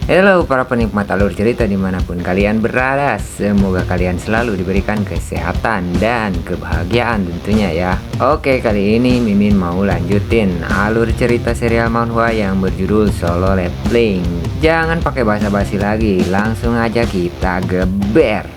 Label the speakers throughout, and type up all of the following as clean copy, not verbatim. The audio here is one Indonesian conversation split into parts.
Speaker 1: Halo para penikmat alur cerita dimanapun kalian berada. Semoga kalian selalu diberikan kesehatan dan kebahagiaan tentunya ya. Oke, kali ini Mimin mau lanjutin alur cerita serial manhwa yang berjudul Solo Leveling. Jangan pakai basa-basi lagi, langsung aja kita geber.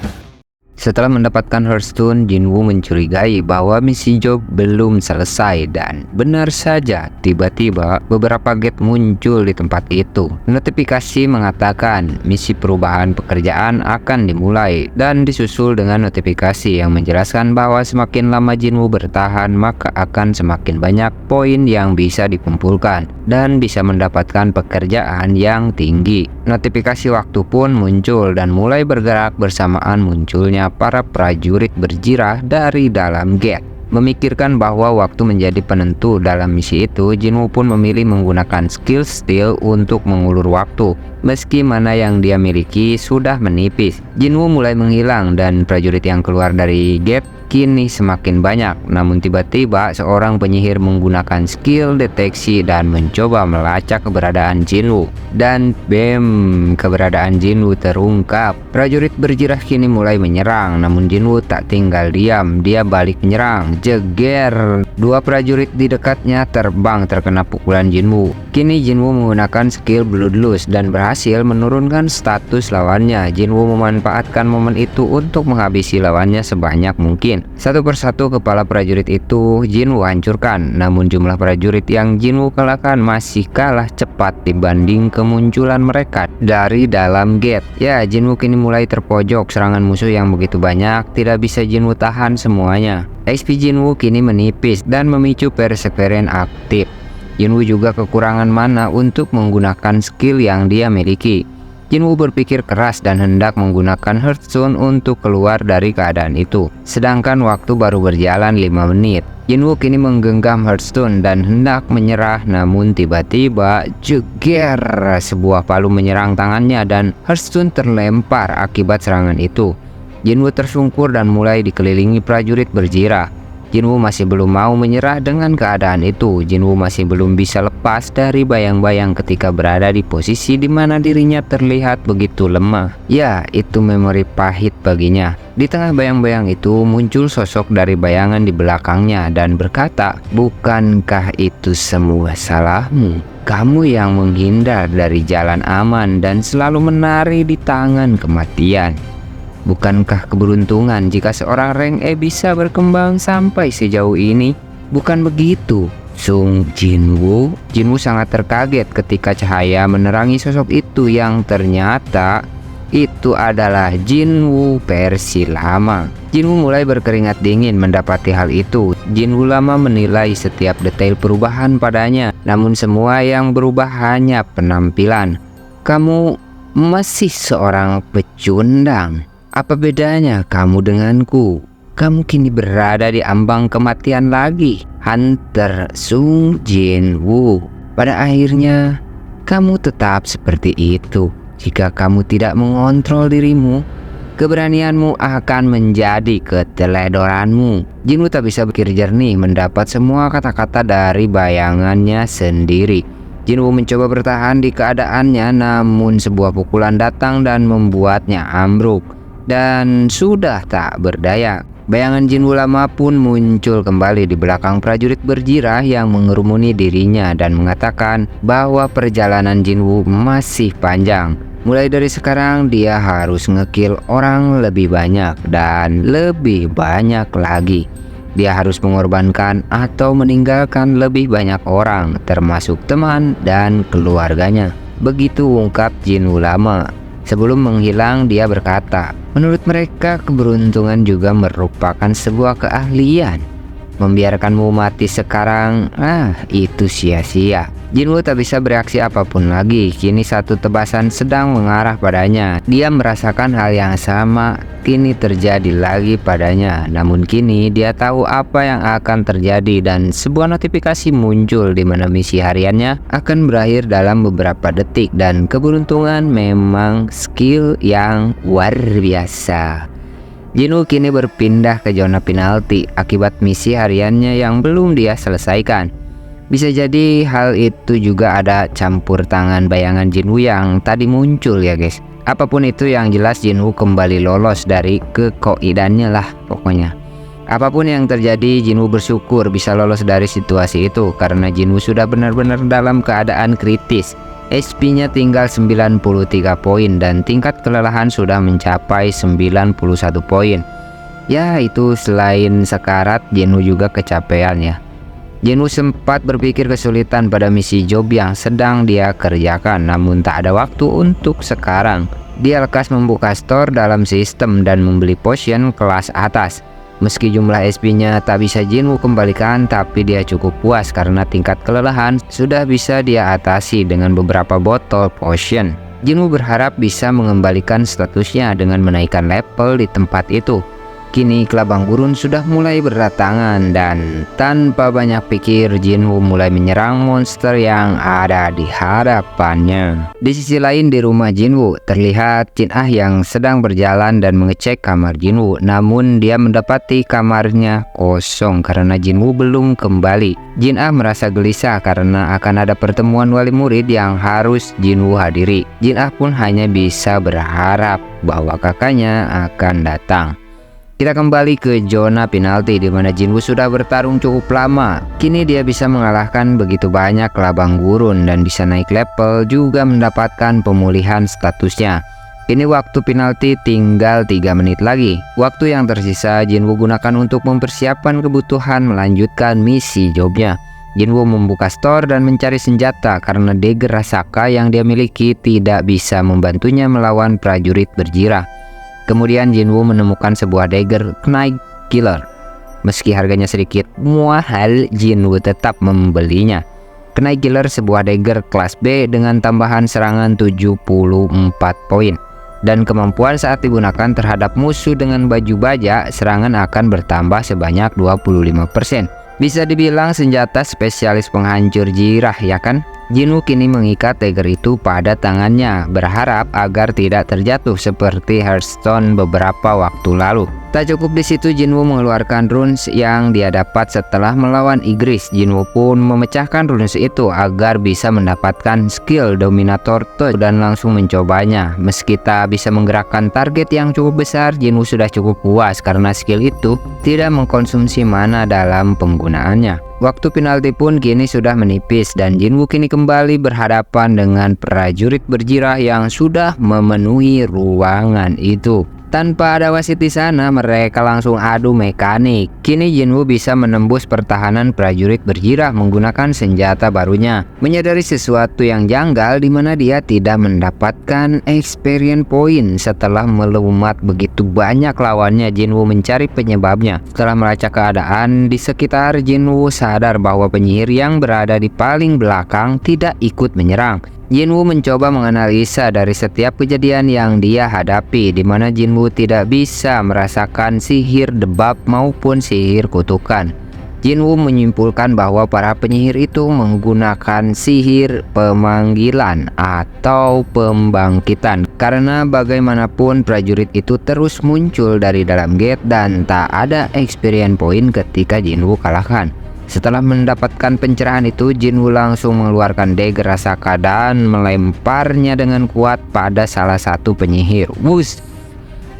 Speaker 1: Setelah mendapatkan Hearthstone, Jinwoo mencurigai bahwa misi job belum selesai dan benar saja tiba-tiba beberapa gate muncul di tempat itu. Notifikasi mengatakan misi perubahan pekerjaan akan dimulai dan disusul dengan notifikasi yang menjelaskan bahwa semakin lama Jinwoo bertahan maka akan semakin banyak poin yang bisa dikumpulkan dan bisa mendapatkan pekerjaan yang tinggi. Notifikasi waktu pun muncul dan mulai bergerak bersamaan munculnya para prajurit berjirah dari dalam gate. Memikirkan bahwa waktu menjadi penentu dalam misi itu, Jinwoo pun memilih menggunakan skill steal untuk mengulur waktu. Meski mana yang dia miliki sudah menipis, Jinwoo mulai menghilang dan prajurit yang keluar dari gate kini semakin banyak. Namun tiba-tiba seorang penyihir menggunakan skill deteksi dan mencoba melacak keberadaan Jinwoo. Dan bam, keberadaan Jinwoo terungkap. Prajurit berjirah kini mulai menyerang, namun Jinwoo tak tinggal diam. Dia balik menyerang. Jeger. Dua prajurit di dekatnya terbang terkena pukulan Jinwoo. Kini Jinwoo menggunakan skill Bloodlust dan berhasil menurunkan status lawannya. Jinwoo memanfaatkan momen itu untuk menghabisi lawannya sebanyak mungkin. Satu persatu kepala prajurit itu Jinwoo hancurkan, namun jumlah prajurit yang Jinwoo kalahkan masih kalah cepat dibanding kemunculan mereka dari dalam gate. Ya, Jinwoo kini mulai terpojok. Serangan musuh yang begitu banyak tidak bisa Jinwoo tahan semuanya. XP Jinwoo kini menipis dan memicu Perseverance aktif. Jinwoo juga kekurangan mana untuk menggunakan skill yang dia miliki. Jinwoo berpikir keras dan hendak menggunakan Hearthstone untuk keluar dari keadaan itu. Sedangkan waktu baru berjalan 5 menit. Jinwoo kini menggenggam Hearthstone dan hendak menyerah, namun tiba-tiba jeger, sebuah palu menyerang tangannya dan Hearthstone terlempar akibat serangan itu. Jinwoo tersungkur dan mulai dikelilingi prajurit berjirah. Jinwoo masih belum mau menyerah dengan keadaan itu. Jinwoo masih belum bisa lepas dari bayang-bayang ketika berada di posisi di mana dirinya terlihat begitu lemah. Ya, itu memori pahit baginya. Di tengah bayang-bayang itu muncul sosok dari bayangan di belakangnya dan berkata, "Bukankah itu semua salahmu? Kamu yang menghindar dari jalan aman dan selalu menari di tangan kematian. Bukankah keberuntungan jika seorang rank E bisa berkembang sampai sejauh ini? Bukan begitu, Sung Jinwoo?" Jinwoo sangat terkaget ketika cahaya menerangi sosok itu yang ternyata itu adalah Jinwoo versi lama. Jinwoo mulai berkeringat dingin mendapati hal itu. Jinwoo lama menilai setiap detail perubahan padanya, namun semua yang berubah hanya penampilan. "Kamu masih seorang pecundang. Apa bedanya kamu denganku? Kamu kini berada di ambang kematian lagi, Hunter Sung Jinwoo. Pada akhirnya, kamu tetap seperti itu. Jika kamu tidak mengontrol dirimu, keberanianmu akan menjadi keteledoranmu." Jinwoo tak bisa berpikir jernih mendapat semua kata-kata dari bayangannya sendiri. Jinwoo mencoba bertahan di keadaannya, namun sebuah pukulan datang dan membuatnya ambruk. Dan sudah tak berdaya, bayangan Jinwoo lama pun muncul kembali di belakang prajurit berjirah yang mengerumuni dirinya dan mengatakan bahwa perjalanan Jinwoo masih panjang. Mulai dari sekarang dia harus ngekill orang lebih banyak dan lebih banyak lagi. Dia harus mengorbankan atau meninggalkan lebih banyak orang, termasuk teman dan keluarganya. Begitu ungkap Jinwoo lama. Sebelum menghilang, dia berkata, "Menurut mereka, keberuntungan juga merupakan sebuah keahlian. Membiarkanmu mati sekarang, itu sia-sia." Jinwoo tak bisa bereaksi apapun lagi. Kini satu tebasan sedang mengarah padanya. Dia merasakan hal yang sama kini terjadi lagi padanya. Namun kini dia tahu apa yang akan terjadi dan sebuah notifikasi muncul di mana misi hariannya akan berakhir dalam beberapa detik. Dan keberuntungan memang skill yang luar biasa. Jinwoo kini berpindah ke zona penalti akibat misi hariannya yang belum dia selesaikan. Bisa jadi hal itu juga ada campur tangan bayangan Jinwoo yang tadi muncul ya guys. Apapun itu yang jelas Jinwoo kembali lolos dari kekoidannya lah pokoknya. Apapun yang terjadi, Jinwoo bersyukur bisa lolos dari situasi itu karena Jinwoo sudah benar-benar dalam keadaan kritis. HP-nya tinggal 93 poin dan tingkat kelelahan sudah mencapai 91 poin. Ya, itu selain sekarat, Jinwoo juga kecapean ya. Jinwoo sempat berpikir kesulitan pada misi job yang sedang dia kerjakan, namun tak ada waktu untuk sekarang. Dia lekas membuka store dalam sistem dan membeli potion kelas atas. Meski jumlah SP-nya tak bisa Jinwoo kembalikan, tapi dia cukup puas karena tingkat kelelahan sudah bisa dia atasi dengan beberapa botol potion. Jinwoo berharap bisa mengembalikan statusnya dengan menaikkan level di tempat itu. Kini kelabang gurun sudah mulai berdatangan dan tanpa banyak pikir Jinwoo mulai menyerang monster yang ada di hadapannya. Di sisi lain di rumah Jinwoo terlihat Jin Ah yang sedang berjalan dan mengecek kamar Jinwoo, namun dia mendapati kamarnya kosong karena Jinwoo belum kembali. Jin Ah merasa gelisah karena akan ada pertemuan wali murid yang harus Jinwoo hadiri. Jin Ah pun hanya bisa berharap bahwa kakaknya akan datang. Kita kembali ke zona penalti di mana Jinwoo sudah bertarung cukup lama. Kini dia bisa mengalahkan begitu banyak kelabang gurun dan bisa naik level juga mendapatkan pemulihan statusnya. Kini waktu penalti tinggal 3 menit lagi. Waktu yang tersisa Jinwoo gunakan untuk mempersiapkan kebutuhan melanjutkan misi jobnya. Jinwoo membuka store dan mencari senjata karena dagger Rasaka yang dia miliki tidak bisa membantunya melawan prajurit berjirah. Kemudian Jinwoo menemukan sebuah dagger Knight Killer. Meski harganya sedikit mahal, Jinwoo tetap membelinya. Knight Killer sebuah dagger kelas B dengan tambahan serangan 74 poin. Dan kemampuan saat digunakan terhadap musuh dengan baju baja, serangan akan bertambah sebanyak 25%. Bisa dibilang senjata spesialis penghancur jirah ya kan? Jinwoo kini mengikat dagger itu pada tangannya, berharap agar tidak terjatuh seperti Hearthstone beberapa waktu lalu. Tak cukup di situ, Jinwoo mengeluarkan runes yang dia dapat setelah melawan Igris. Jinwoo pun memecahkan runes itu agar bisa mendapatkan skill Dominator Touch dan langsung mencobanya. Meski tak bisa menggerakkan target yang cukup besar, Jinwoo sudah cukup puas karena skill itu tidak mengkonsumsi mana dalam penggunaannya. Waktu penalti pun kini sudah menipis dan Jinwoo kini kembali berhadapan dengan prajurit berjirah yang sudah memenuhi ruangan itu. Tanpa ada wasit di sana, mereka langsung adu mekanik. Kini Jinwoo bisa menembus pertahanan prajurit berjirah menggunakan senjata barunya. Menyadari sesuatu yang janggal di mana dia tidak mendapatkan experience point setelah melumat begitu banyak lawannya, Jinwoo mencari penyebabnya. Setelah melacak keadaan di sekitar, Jinwoo sadar bahwa penyihir yang berada di paling belakang tidak ikut menyerang. Jinwoo mencoba menganalisa dari setiap kejadian yang dia hadapi, di mana Jinwoo tidak bisa merasakan sihir debab maupun sihir kutukan. Jinwoo menyimpulkan bahwa para penyihir itu menggunakan sihir pemanggilan atau pembangkitan, karena bagaimanapun prajurit itu terus muncul dari dalam gate dan tak ada experience point ketika Jinwoo kalahkan. Setelah mendapatkan pencerahan itu, Jinwoo langsung mengeluarkan dagger Rasaka dan melemparnya dengan kuat pada salah satu penyihir. Wush!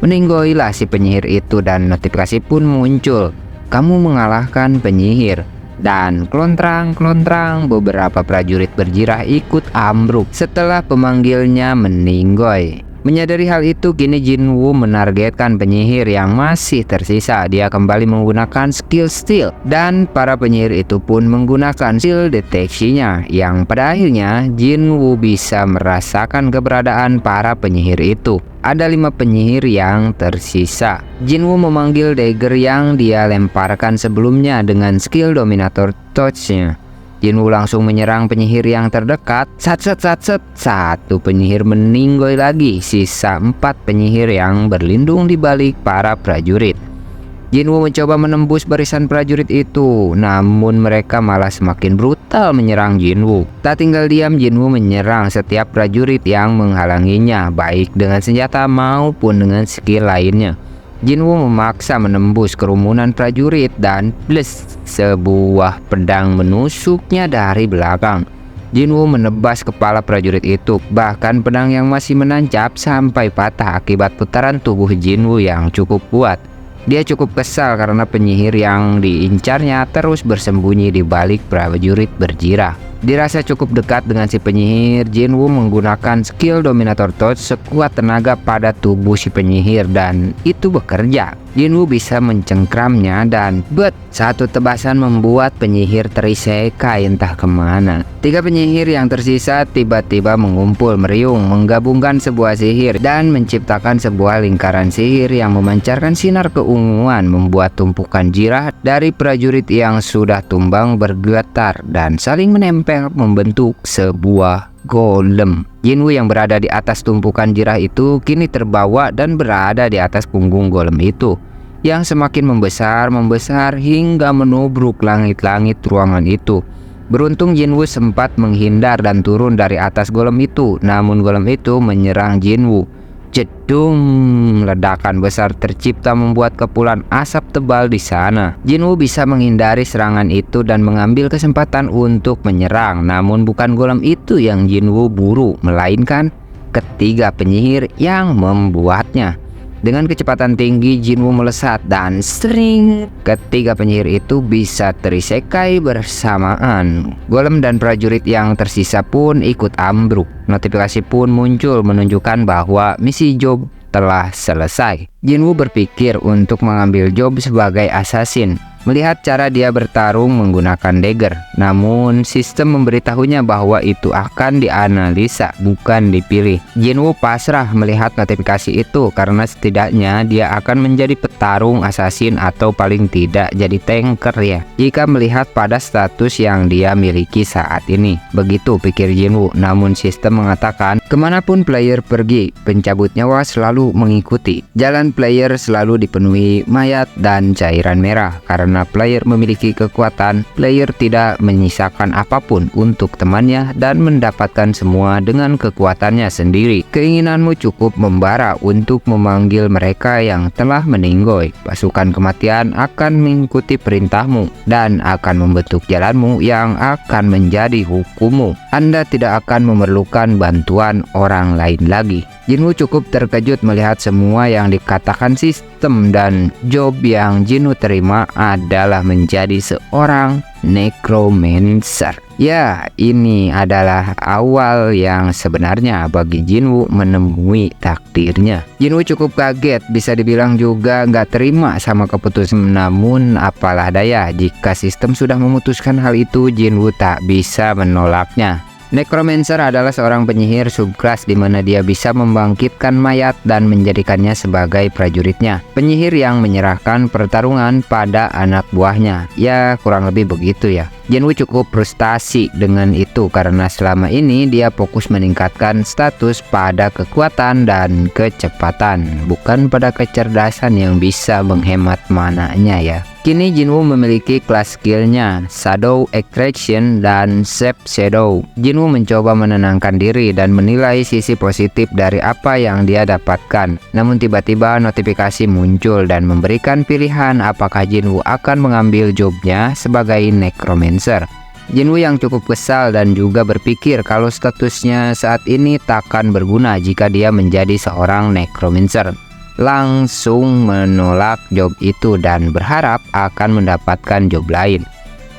Speaker 1: Meninggoilah si penyihir itu dan notifikasi pun muncul. Kamu mengalahkan penyihir. Dan klontrang-klontrang beberapa prajurit berjirah ikut ambruk setelah pemanggilnya meninggoy. Menyadari hal itu, kini Jinwoo menargetkan penyihir yang masih tersisa. Dia kembali menggunakan skill steal dan para penyihir itu pun menggunakan skill deteksinya, yang pada akhirnya Jinwoo bisa merasakan keberadaan para penyihir itu. Ada 5 penyihir yang tersisa. Jinwoo memanggil dagger yang dia lemparkan sebelumnya dengan skill Dominator Touch-nya. Jinwoo langsung menyerang penyihir yang terdekat. Satu penyihir meninggoy lagi. Sisa 4 penyihir yang berlindung di balik para prajurit. Jinwoo mencoba menembus barisan prajurit itu, namun mereka malah semakin brutal menyerang Jinwoo. Tak tinggal diam, Jinwoo menyerang setiap prajurit yang menghalanginya, baik dengan senjata maupun dengan skill lainnya. Jinwoo memaksa menembus kerumunan prajurit dan plus sebuah pedang menusuknya dari belakang. Jinwoo menebas kepala prajurit itu, bahkan pedang yang masih menancap sampai patah akibat putaran tubuh Jinwoo yang cukup kuat. Dia cukup kesal karena penyihir yang diincarnya terus bersembunyi di balik prajurit berjirah. Dirasa cukup dekat dengan si penyihir, Jinwoo menggunakan skill Dominator Touch sekuat tenaga pada tubuh si penyihir dan itu bekerja. Jinwoo bisa mencengkramnya dan satu tebasan membuat penyihir terisekai entah kemana. 3 penyihir yang tersisa tiba-tiba mengumpul meriung, menggabungkan sebuah sihir dan menciptakan sebuah lingkaran sihir yang memancarkan sinar keunguan, membuat tumpukan jirah dari prajurit yang sudah tumbang bergetar dan saling menempel membentuk sebuah golem. Jinwoo yang berada di atas tumpukan jirah itu kini terbawa dan berada di atas punggung golem itu yang semakin membesar hingga menubruk langit-langit ruangan itu. Beruntung Jinwoo sempat menghindar dan turun dari atas golem itu, namun golem itu menyerang Jinwoo. Jedung, ledakan besar tercipta membuat kepulan asap tebal di sana. Jinwoo bisa menghindari serangan itu dan mengambil kesempatan untuk menyerang, namun bukan golem itu yang Jinwoo buru, melainkan ketiga penyihir yang membuatnya. Dengan kecepatan tinggi, Jinwoo melesat dan sering ketiga penyihir itu bisa terisekai bersamaan. Golem dan prajurit yang tersisa pun ikut ambruk. Notifikasi pun muncul menunjukkan bahwa misi job telah selesai. Jinwoo berpikir untuk mengambil job sebagai assassin, melihat cara dia bertarung menggunakan dagger. Namun sistem memberitahunya bahwa itu akan dianalisa, bukan dipilih. Jinwoo pasrah melihat notifikasi itu karena setidaknya dia akan menjadi petarung assassin atau paling tidak jadi tanker ya, jika melihat pada status yang dia miliki saat ini. Begitu pikir Jinwoo, namun sistem mengatakan kemanapun player pergi, pencabut nyawa selalu mengikuti. Jalan player selalu dipenuhi mayat dan cairan merah. Karena player memiliki kekuatan, player tidak menyisakan apapun untuk temannya dan mendapatkan semua dengan kekuatannya sendiri. Keinginanmu cukup membara untuk memanggil mereka yang telah meninggoy. Pasukan kematian akan mengikuti perintahmu dan akan membentuk jalanmu yang akan menjadi hukummu. Anda tidak akan memerlukan bantuan orang lain lagi. Jinwoo cukup terkejut melihat semua yang dikatakan sistem dan job yang Jinwoo terima adalah menjadi seorang necromancer. Ya, ini adalah awal yang sebenarnya bagi Jinwoo menemui takdirnya. Jinwoo cukup kaget, bisa dibilang juga nggak terima sama keputusan. Namun apalah daya, jika sistem sudah memutuskan hal itu, Jinwoo tak bisa menolaknya. Necromancer adalah seorang penyihir subclass di mana dia bisa membangkitkan mayat dan menjadikannya sebagai prajuritnya. Penyihir yang menyerahkan pertarungan pada anak buahnya. Ya, kurang lebih begitu ya. Jinwoo cukup frustasi dengan itu karena selama ini dia fokus meningkatkan status pada kekuatan dan kecepatan, bukan pada kecerdasan yang bisa menghemat mananya ya. Kini Jinwoo memiliki kelas skillnya Shadow Extraction dan Shape Shadow. Jinwoo mencoba menenangkan diri dan menilai sisi positif dari apa yang dia dapatkan. Namun tiba-tiba notifikasi muncul dan memberikan pilihan apakah Jinwoo akan mengambil jobnya sebagai necromancer. Jinwoo yang cukup kesal dan juga berpikir kalau statusnya saat ini takkan berguna jika dia menjadi seorang necromancer, langsung menolak job itu dan berharap akan mendapatkan job lain.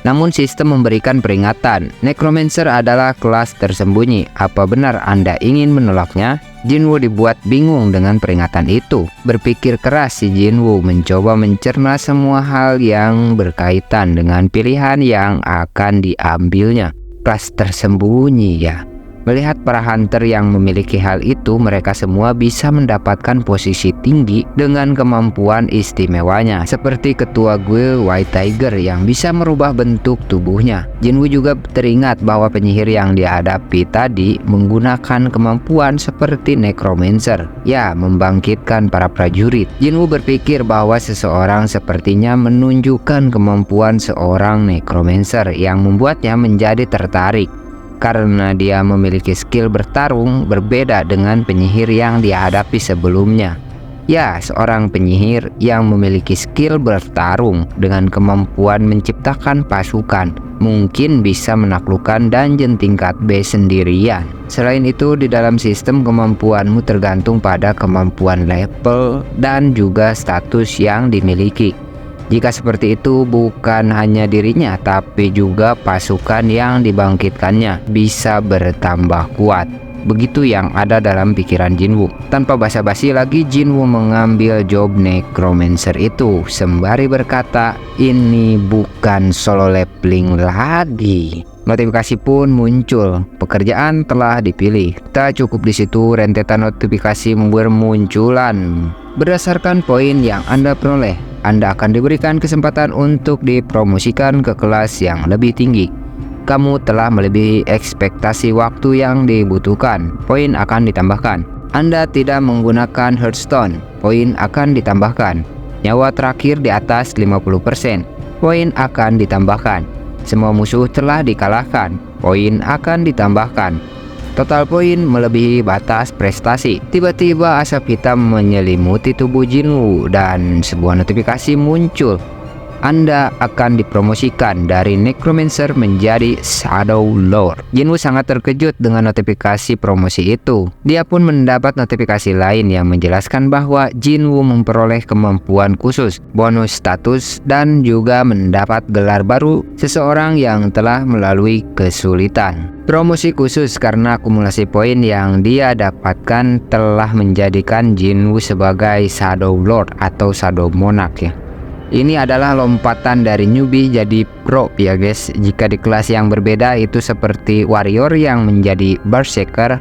Speaker 1: Namun sistem memberikan peringatan, necromancer adalah kelas tersembunyi. Apa benar Anda ingin menolaknya? Jinwoo dibuat bingung dengan peringatan itu. Berpikir keras si Jinwoo mencoba mencerna semua hal yang berkaitan dengan pilihan yang akan diambilnya. Kelas tersembunyi ya. Melihat para hunter yang memiliki hal itu, mereka semua bisa mendapatkan posisi tinggi dengan kemampuan istimewanya, seperti ketua guild White Tiger yang bisa merubah bentuk tubuhnya. Jinwoo juga teringat bahwa penyihir yang dihadapi tadi menggunakan kemampuan seperti necromancer, ya, membangkitkan para prajurit. Jinwoo berpikir bahwa seseorang sepertinya menunjukkan kemampuan seorang necromancer yang membuatnya menjadi tertarik. Karena dia memiliki skill bertarung berbeda dengan penyihir yang dihadapi sebelumnya. Ya, seorang penyihir yang memiliki skill bertarung dengan kemampuan menciptakan pasukan mungkin bisa menaklukkan dungeon tingkat B sendirian. Selain itu, di dalam sistem kemampuanmu tergantung pada kemampuan level dan juga status yang dimiliki. Jika seperti itu, bukan hanya dirinya tapi juga pasukan yang dibangkitkannya bisa bertambah kuat. Begitu yang ada dalam pikiran Jinwoo. Tanpa basa-basi lagi, Jinwoo mengambil job Necromancer itu sembari berkata, ini bukan solo leveling lagi. Notifikasi pun muncul, pekerjaan telah dipilih. Tak cukup di situ, rentetan notifikasi bermunculan. Berdasarkan poin yang Anda peroleh, Anda akan diberikan kesempatan untuk dipromosikan ke kelas yang lebih tinggi. Kamu telah melebihi ekspektasi waktu yang dibutuhkan. Poin akan ditambahkan. Anda tidak menggunakan Hearthstone. Poin akan ditambahkan. Nyawa terakhir di atas 50%. Poin akan ditambahkan. Semua musuh telah dikalahkan. Poin akan ditambahkan. Total poin melebihi batas prestasi. Tiba-tiba asap hitam menyelimuti tubuh Jinwoo dan sebuah notifikasi muncul. Anda akan dipromosikan dari Necromancer menjadi Shadow Lord. Jinwoo sangat terkejut dengan notifikasi promosi itu. Dia pun mendapat notifikasi lain yang menjelaskan bahwa Jinwoo memperoleh kemampuan khusus, bonus status, dan juga mendapat gelar baru seseorang yang telah melalui kesulitan. Promosi khusus karena akumulasi poin yang dia dapatkan telah menjadikan Jinwoo sebagai Shadow Lord atau Shadow Monarch ya. Ini adalah lompatan dari newbie jadi pro ya guys. Jika di kelas yang berbeda itu seperti warrior yang menjadi berserker,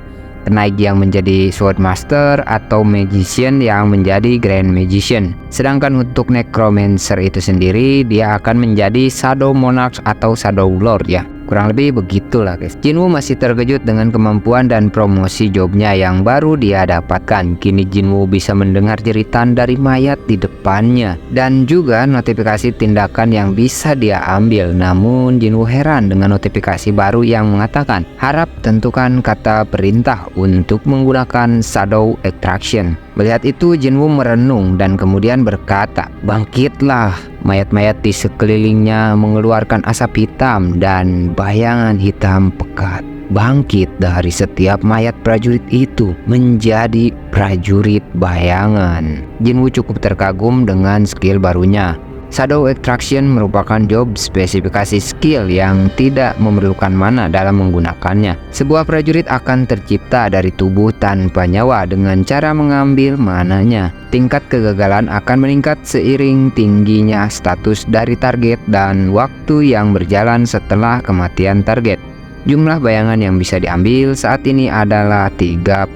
Speaker 1: knight yang menjadi sword master, atau magician yang menjadi grand magician. Sedangkan untuk necromancer itu sendiri dia akan menjadi shadow monarch atau shadow lord ya. Kurang lebih begitulah guys. Jinwoo masih terkejut dengan kemampuan dan promosi jobnya yang baru dia dapatkan. Kini Jinwoo bisa mendengar jeritan dari mayat di depannya dan juga notifikasi tindakan yang bisa dia ambil. Namun Jinwoo heran dengan notifikasi baru yang mengatakan harap tentukan kata perintah untuk menggunakan shadow extraction. Melihat itu Jinwoo merenung dan kemudian berkata, bangkitlah. Mayat-mayat di sekelilingnya mengeluarkan asap hitam dan bayangan hitam pekat bangkit dari setiap mayat prajurit itu menjadi prajurit bayangan. Jinwoo cukup terkagum dengan skill barunya. Shadow Extraction merupakan job spesifikasi skill yang tidak memerlukan mana dalam menggunakannya. Sebuah prajurit akan tercipta dari tubuh tanpa nyawa dengan cara mengambil mananya. Tingkat kegagalan akan meningkat seiring tingginya status dari target dan waktu yang berjalan setelah kematian target. Jumlah bayangan yang bisa diambil saat ini adalah 30.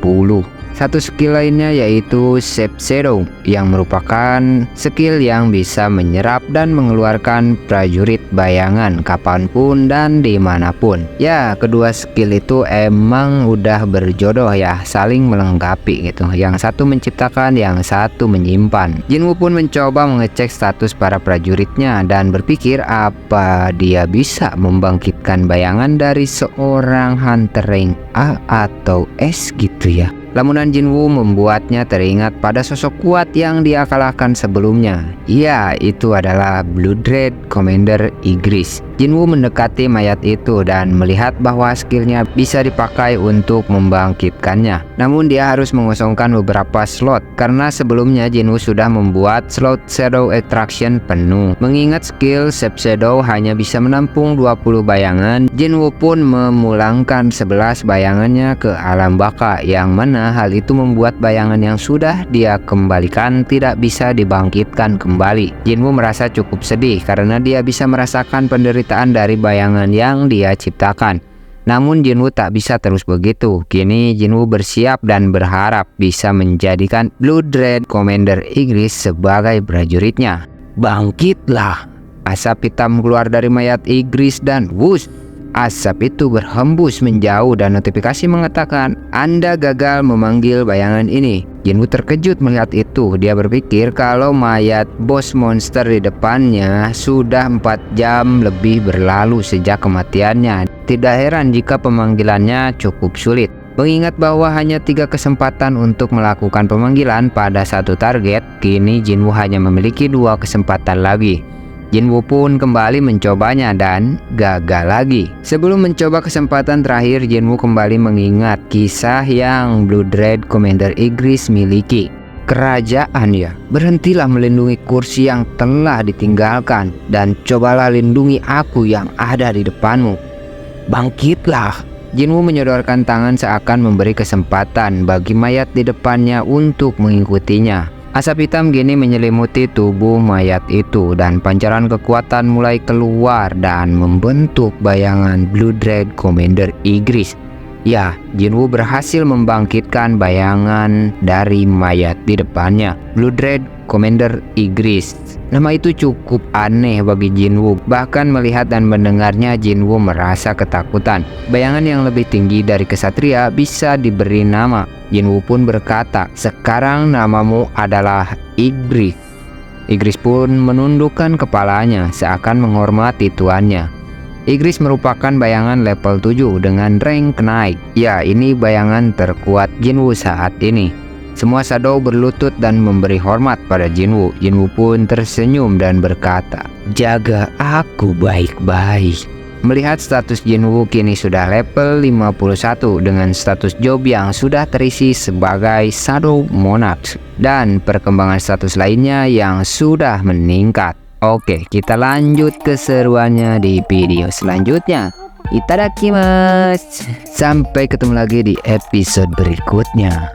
Speaker 1: Satu skill lainnya yaitu Shape Shadow yang merupakan skill yang bisa menyerap dan mengeluarkan prajurit bayangan kapanpun dan dimanapun. Ya, kedua skill itu emang udah berjodoh ya, saling melengkapi gitu. Yang satu menciptakan, yang satu menyimpan. Jinwoo pun mencoba mengecek status para prajuritnya dan berpikir apa dia bisa membangkitkan bayangan dari seorang hunter rank A atau S gitu ya. Lamunan Jinwoo membuatnya teringat pada sosok kuat yang dia kalahkan sebelumnya. Ya, itu adalah Blood Red Commander Igris. Jinwoo mendekati mayat itu dan melihat bahwa skillnya bisa dipakai untuk membangkitkannya. Namun dia harus mengosongkan beberapa slot karena sebelumnya Jinwoo sudah membuat slot Shadow Extraction penuh. Mengingat skill Shape Shadow hanya bisa menampung 20 bayangan, Jinwoo pun memulangkan 11 bayangannya ke alam baka, yang mana hal itu membuat bayangan yang sudah dia kembalikan tidak bisa dibangkitkan kembali. Jinwoo merasa cukup sedih karena dia bisa merasakan penderitaan dari bayangan yang dia ciptakan. Namun Jinwoo tak bisa terus begitu. Kini Jinwoo bersiap dan berharap bisa menjadikan Blood Red Commander Igris sebagai prajuritnya. Bangkitlah! Asap hitam keluar dari mayat Igris dan wush! Asap itu berhembus menjauh dan notifikasi mengatakan Anda gagal memanggil bayangan ini. Jinwoo terkejut melihat itu. Dia berpikir kalau mayat bos monster di depannya sudah 4 jam lebih berlalu sejak kematiannya. Tidak heran jika pemanggilannya cukup sulit. Mengingat bahwa hanya 3 kesempatan untuk melakukan pemanggilan pada satu target, kini Jinwoo hanya memiliki 2 kesempatan lagi. Jinwoo pun kembali mencobanya dan gagal lagi. Sebelum mencoba kesempatan terakhir, Jinwoo kembali mengingat kisah yang Blood Red Commander Igris miliki. Kerajaan ya, berhentilah melindungi kursi yang telah ditinggalkan dan cobalah lindungi aku yang ada di depanmu. Bangkitlah. Jinwoo menyodorkan tangan seakan memberi kesempatan bagi mayat di depannya untuk mengikutinya. Asap hitam kini menyelimuti tubuh mayat itu dan pancaran kekuatan mulai keluar dan membentuk bayangan Blood Red Commander Igris. Ya, Jinwoo berhasil membangkitkan bayangan dari mayat di depannya, Blood Red Commander Igris. Nama itu cukup aneh bagi Jinwoo. Bahkan melihat dan mendengarnya, Jinwoo merasa ketakutan. Bayangan yang lebih tinggi dari kesatria bisa diberi nama. Jinwoo pun berkata, "Sekarang namamu adalah Igris." Igris pun menundukkan kepalanya seakan menghormati tuannya. Igris merupakan bayangan level 7 dengan rank naik. Ya, ini bayangan terkuat Jinwoo saat ini. Semua shadow berlutut dan memberi hormat pada Jinwoo. Jinwoo pun tersenyum dan berkata, "Jaga aku baik-baik." Melihat status Jinwoo kini sudah level 51 dengan status job yang sudah terisi sebagai Shadow Monarch dan perkembangan status lainnya yang sudah meningkat. Oke, kita lanjut keseruannya di video selanjutnya. Itadakimasu. Sampai ketemu lagi di episode berikutnya.